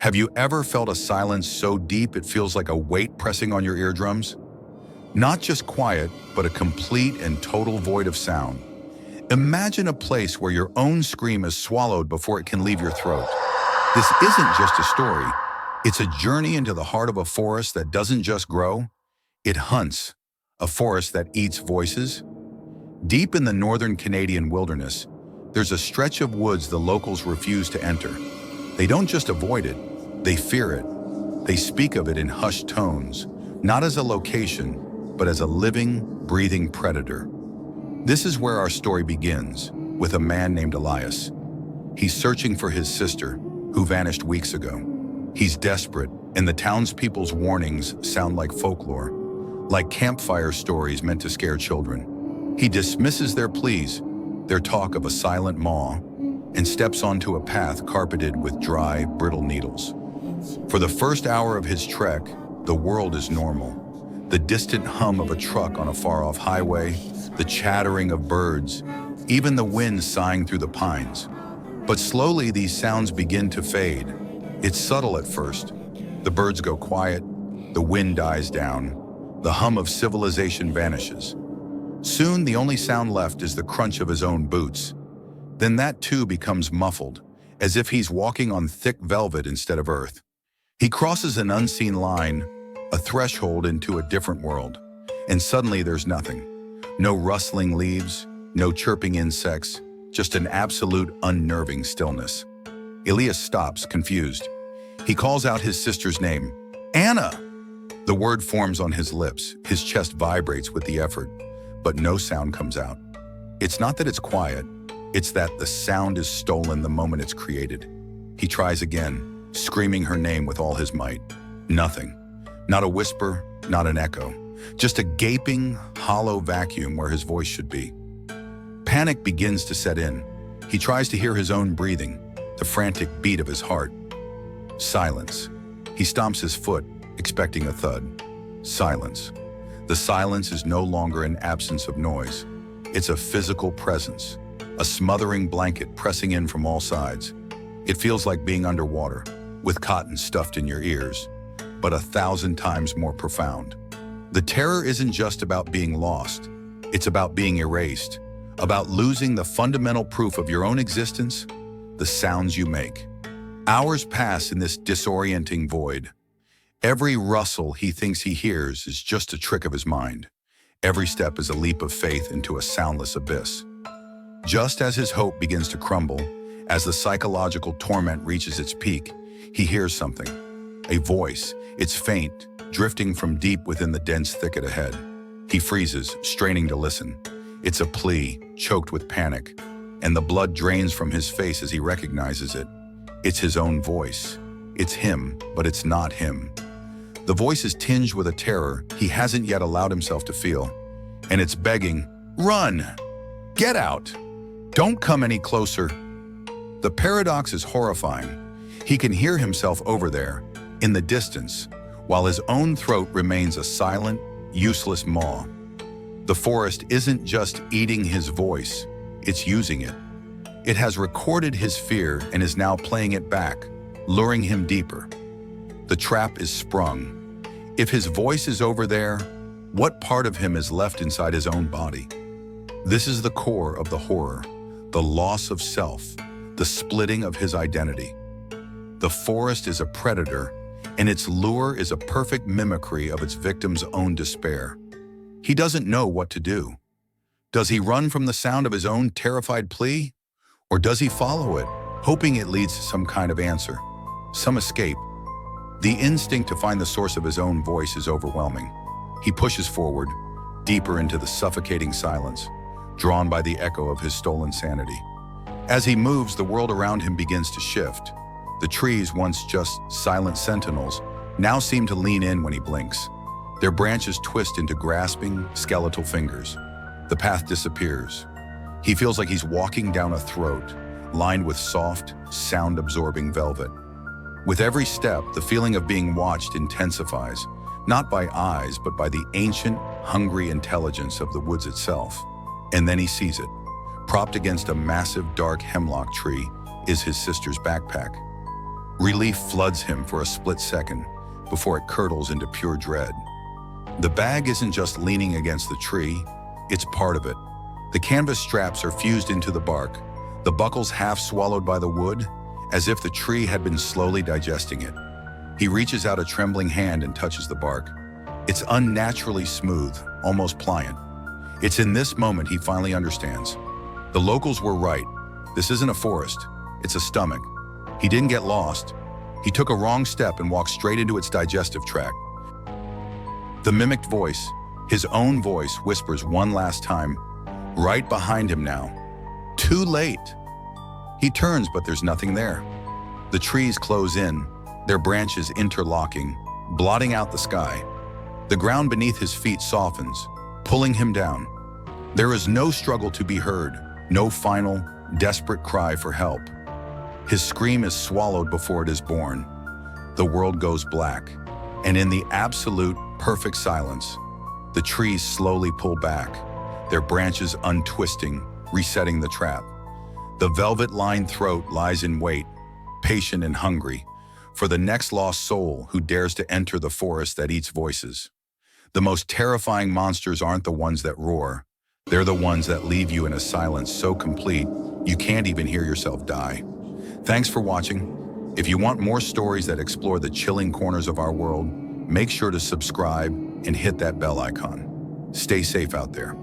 Have you ever felt a silence so deep it feels like a weight pressing on your eardrums? Not just quiet, but a complete and total void of sound. Imagine a place where your own scream is swallowed before it can leave your throat. This isn't just a story. It's a journey into the heart of a forest that doesn't just grow, it hunts. A forest that eats voices. Deep in the northern Canadian wilderness, there's a stretch of woods the locals refuse to enter. They don't just avoid it, they fear it. They speak of it in hushed tones, not as a location, but as a living, breathing predator. This is where our story begins, with a man named Elias. He's searching for his sister, who vanished weeks ago. He's desperate, and the townspeople's warnings sound like folklore, like campfire stories meant to scare children. He dismisses their pleas, their talk of a silent maw, and steps onto a path carpeted with dry, brittle needles. For the first hour of his trek, the world is normal. The distant hum of a truck on a far-off highway, the chattering of birds, even the wind sighing through the pines. But slowly these sounds begin to fade. It's subtle at first. The birds go quiet, the wind dies down, the hum of civilization vanishes. Soon the only sound left is the crunch of his own boots. Then that too becomes muffled, as if he's walking on thick velvet instead of earth. He crosses an unseen line, a threshold into a different world, and suddenly there's nothing. No rustling leaves, no chirping insects, just an absolute unnerving stillness. Elias stops, confused. He calls out his sister's name, Anna! The word forms on his lips, his chest vibrates with the effort, but no sound comes out. It's not that it's quiet, it's that the sound is stolen the moment it's created. He tries again, screaming her name with all his might. Nothing. Not a whisper, not an echo. Just a gaping, hollow vacuum where his voice should be. Panic begins to set in. He tries to hear his own breathing, the frantic beat of his heart. Silence. He stomps his foot, expecting a thud. Silence. The silence is no longer an absence of noise. It's a physical presence, a smothering blanket pressing in from all sides. It feels like being underwater, with cotton stuffed in your ears, but 1,000 times more profound. The terror isn't just about being lost. It's about being erased, about losing the fundamental proof of your own existence, the sounds you make. Hours pass in this disorienting void. Every rustle he thinks he hears is just a trick of his mind. Every step is a leap of faith into a soundless abyss. Just as his hope begins to crumble, as the psychological torment reaches its peak, he hears something. A voice. It's faint, drifting from deep within the dense thicket ahead. He freezes, straining to listen. It's a plea, choked with panic, and the blood drains from his face as he recognizes it. It's his own voice. It's him, but it's not him. The voice is tinged with a terror he hasn't yet allowed himself to feel, and it's begging, "Run! Get out! Don't come any closer!" The paradox is horrifying. He can hear himself over there, in the distance, while his own throat remains a silent, useless maw. The forest isn't just eating his voice, it's using it. It has recorded his fear and is now playing it back, luring him deeper. The trap is sprung. If his voice is over there, what part of him is left inside his own body? This is the core of the horror, the loss of self, the splitting of his identity. The forest is a predator, and its lure is a perfect mimicry of its victim's own despair. He doesn't know what to do. Does he run from the sound of his own terrified plea? Or does he follow it, hoping it leads to some kind of answer, some escape? The instinct to find the source of his own voice is overwhelming. He pushes forward, deeper into the suffocating silence, drawn by the echo of his stolen sanity. As he moves, the world around him begins to shift. The trees, once just silent sentinels, now seem to lean in when he blinks. Their branches twist into grasping, skeletal fingers. The path disappears. He feels like he's walking down a throat, lined with soft, sound-absorbing velvet. With every step, the feeling of being watched intensifies, not by eyes, but by the ancient, hungry intelligence of the woods itself. And then he sees it. Propped against a massive, dark hemlock tree is his sister's backpack. Relief floods him for a split second before it curdles into pure dread. The bag isn't just leaning against the tree, it's part of it. The canvas straps are fused into the bark, the buckles half swallowed by the wood, as if the tree had been slowly digesting it. He reaches out a trembling hand and touches the bark. It's unnaturally smooth, almost pliant. It's in this moment he finally understands. The locals were right. This isn't a forest, it's a stomach. He didn't get lost. He took a wrong step and walked straight into its digestive tract. The mimicked voice, his own voice, whispers one last time, right behind him now. Too late. He turns, but there's nothing there. The trees close in, their branches interlocking, blotting out the sky. The ground beneath his feet softens, pulling him down. There is no struggle to be heard, no final, desperate cry for help. His scream is swallowed before it is born. The world goes black, and in the absolute, perfect silence, the trees slowly pull back, their branches untwisting, resetting the trap. The velvet-lined throat lies in wait, patient and hungry, for the next lost soul who dares to enter the forest that eats voices. The most terrifying monsters aren't the ones that roar. They're the ones that leave you in a silence so complete you can't even hear yourself die. Thanks for watching. If you want more stories that explore the chilling corners of our world, make sure to subscribe and hit that bell icon. Stay safe out there.